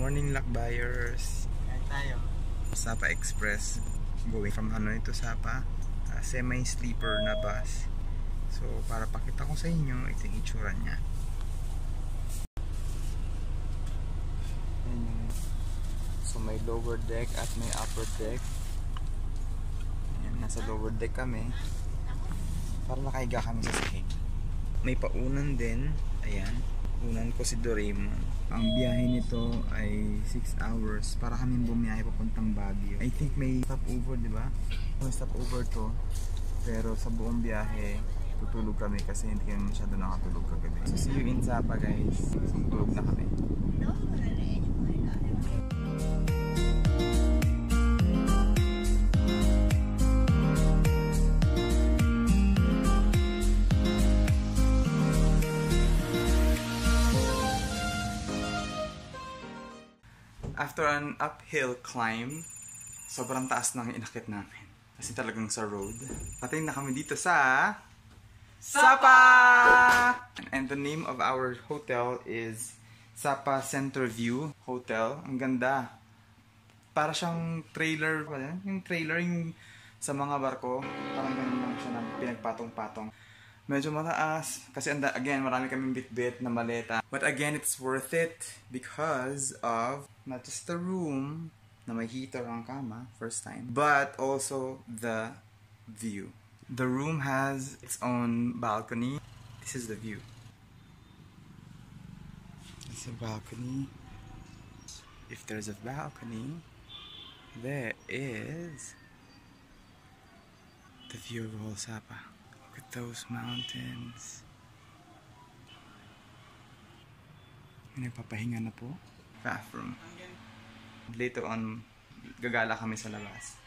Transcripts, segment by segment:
morning, lakbayers. Kain tayo. Sapa Express going from Hanoi to Sapa. Semi-sleeper na bus. So, para pakita ko sa inyo, ito yung itsura niya. So, may lower deck at may upper deck. Ayan, nasa lower deck kami. Para nakahiga kami sa sahig. May paunan din. Ayan. Unan ko si Doraemon. Ang biyahe nito ay 6 hours para kaming bumiyahe papuntang Baguio. I think may stopover, di ba? May stopover to. Pero sa buong biyahe, tutulog kami kasi hindi kami masyado nakatulog kagabi. So see you in Sapa, guys. Tulog na kami. After an uphill climb, sobrang taas na ang inakit namin. Kasi talagang sa road. Patayin na kami dito sa Sapa! And the name of our hotel is Sapa Center View Hotel. Ang ganda. Para siyang trailer. Yung trailer yung sa mga barko. Parang ganun lang siya na pinagpatong-patong. Medyo mataas. Kasi again, marami kaming bit-bit na maleta. But again, it's worth it because of not just the room na may heater ang kama, first time, but also the view. The room has its own balcony. This is the view. It's a balcony. If there's a balcony, there is the view of all Sapa. Look at those mountains. Nagpapahinga na po. Bathroom. Later on, gagala kami sa labas.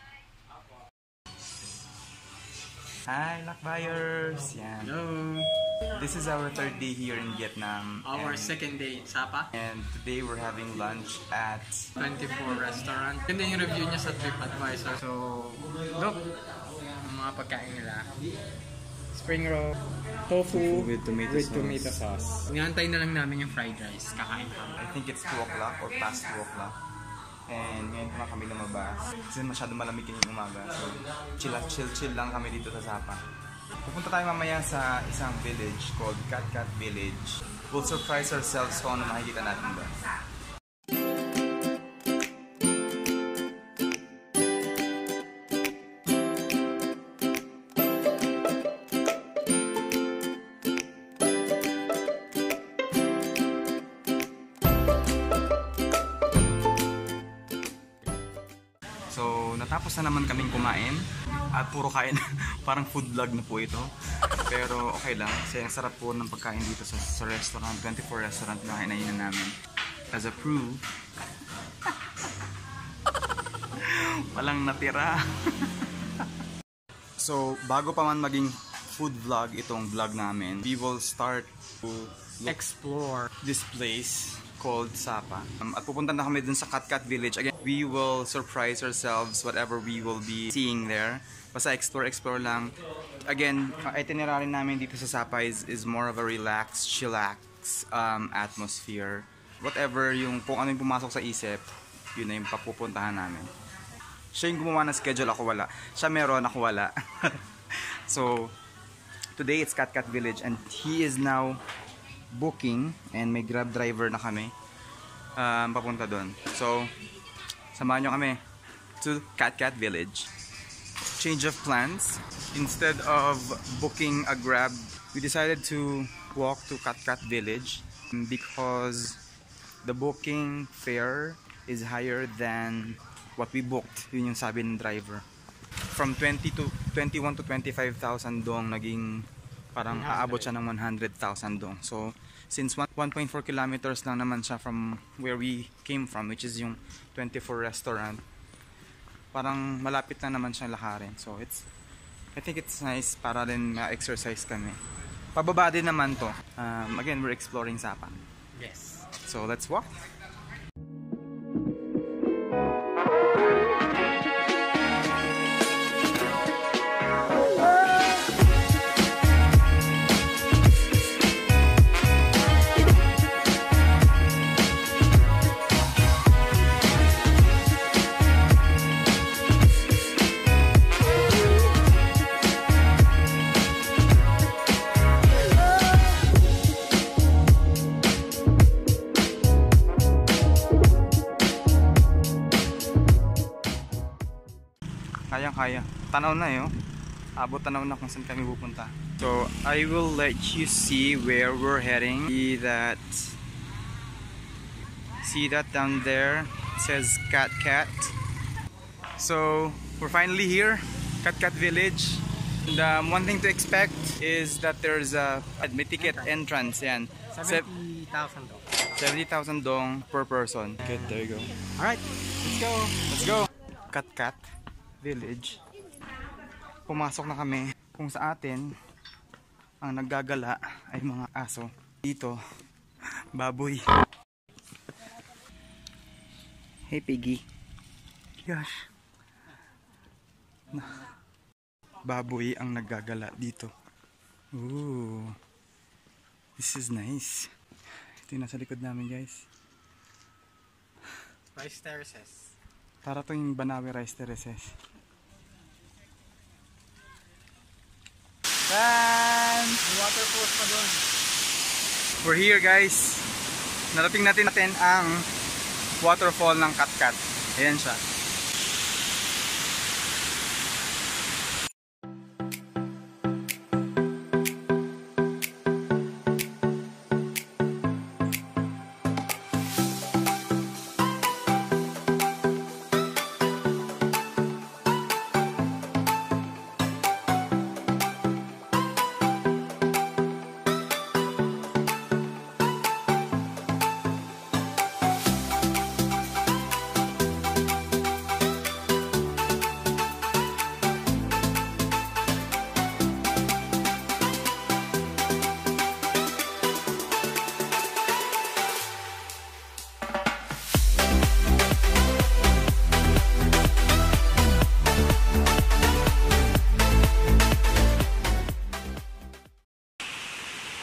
Hi, lakbayers! Yan. Hello! This is our third day here in Vietnam. Our second day in Sapa. And today we're having lunch at 24 restaurant. Ganda yung review niya sa TripAdvisor. So, look! Ang mga pagkain nila. Spring roll, tofu with tomato sauce. Inantay na lang namin yung fried rice. Kakain kami. I think it's 2 o'clock or past 2 o'clock. And ngayon pa lang kami lumabas. Kasi masyado malamig yung umaga. So, chill lang kami dito sa Sapa. Pupunta tayo mamaya sa isang village called Cat Village. We'll surprise ourselves kung ano makikita natin doon. So, natapos na naman kaming kumain at puro kain, parang food vlog na po ito. Pero okay lang, kasi ang sarap po ng pagkain dito sa restaurant, 24 restaurant na kinainan namin. As a proof, walang natira. So, bago pa man maging food vlog itong vlog namin, we will start to Explore this place called Sapa. At pupunta na kami dun sa Cat Village. Again, we will surprise ourselves whatever we will be seeing there. Basta explore lang. Again, itinerary namin dito sa Sapa is more of a relaxed, chillax atmosphere. Whatever kung ano yung pumasok sa isip, yun na yung papupuntahan namin. Siya yung gumawa ng schedule, ako wala. Siya meron, ako wala. So, today it's Cat Village and he is now booking and may grab driver na kami papunta doon. So, samahan nyo kami to Cat Village. Change of plans. Instead of booking a grab, we decided to walk to Cat Village because the booking fare is higher than what we booked. Yun yung sabi ng driver. From 21 to 25,000 dong, naging parang aabot siya ng 100,000 dong. So, since 1.4 kilometers lang naman siya from where we came from, which is yung 24 restaurant, parang malapit na naman siya lakarin. So, I think it's nice para rin ma-exercise kami. Pababa din naman to. Again, we're exploring Sapa. Yes. So, let's walk. nang kaya. Tanaw na eh, oh. Abot tanaw na kung saan kami pupunta. So, I will let you see where we're heading. See that down there? It says Cat Cat. So, we're finally here, Cat Cat Village. And one thing to expect is that there's a may ticket entrance. Yan. 70,000 dong. 70,000 dong per person. Okay, there you go. Alright, let's go. Let's go. Cat Cat Village. Pumasok na kami. Kung sa atin, ang naggagala ay mga aso. Dito, baboy. Hey Piggy. Gosh. Baboy ang naggagala dito. Ooh. This is nice. Ito yung nasa likod namin, guys. Rice terraces. Para to yung Banawe rice terraces. Tan! May waterfalls pa doon. We're here, guys. Narating natin ang waterfall ng Cat Cat. Ayan siya.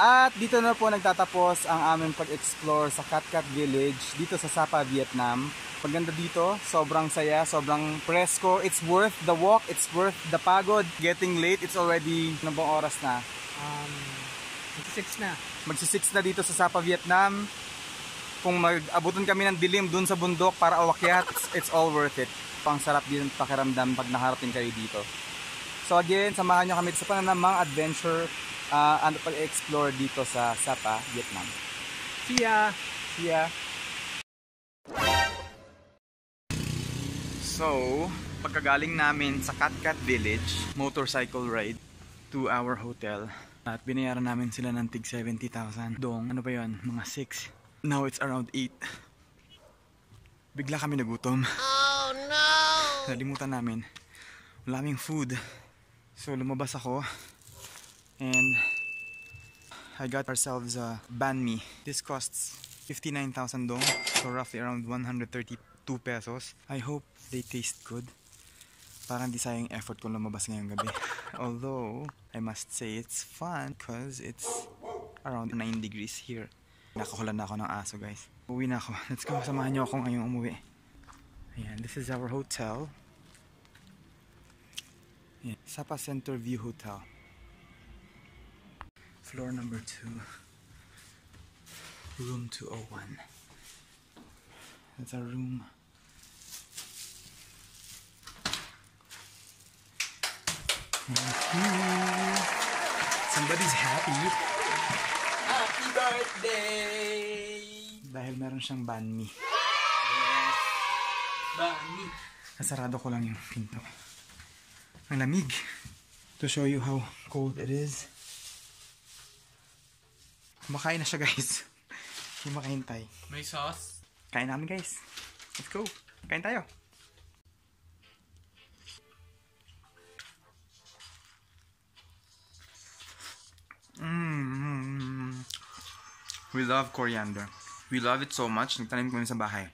At dito na po nagtatapos ang aming pag-explore sa Cat Cat Village dito sa Sapa, Vietnam. Paganda dito, sobrang saya, sobrang presko. It's worth the walk, it's worth the pagod. Getting late, it's already anong bang oras na? Mag-6 na. Magsi-6 na dito sa Sapa, Vietnam. Kung mag-abutan kami ng dilim dun sa bundok para awakyat, it's all worth it. Pang sarap din ang pakiramdam pag nakarating kayo dito. So again, samahan nyo kami sa pananamang adventure ano pag-explore dito sa Sapa, Vietnam. See ya! See ya! So, pagkagaling namin sa Cat Cat Village, motorcycle ride to our hotel. At binayaran namin sila ng tig 70,000 dong. Ano ba yun? Mga 6. Now it's around 8. Bigla kami nagutom. Oh no! Nalimutan namin. Wala kaming food. So lumabas ako. And I got ourselves a banh mi. This costs 59,000 dong. So roughly around 132 pesos. I hope they taste good. Parang di sayang effort kung lumabas ngayong gabi. Although, I must say it's fun because it's around 9 degrees here. Nakakulan na ako ng aso, guys. Uwi na ako. Let's go. Samahan nyo ako ngayong umuwi. Ayan, this is our hotel. Ayan, Sapa Center View Hotel. Floor number 2. Room 201. That's our room. Somebody's happy. Happy birthday! Dahil meron siyang banh mi. Yes! Banh mi! Nasarado ko lang yung pinto. Ang lamig. To show you how cold it is. Kumakain na siya, guys. Hindi makahintay. May sauce? Kain namin, guys. Let's go. Kain tayo. We love coriander. We love it so much. Nagtanim kami sa bahay.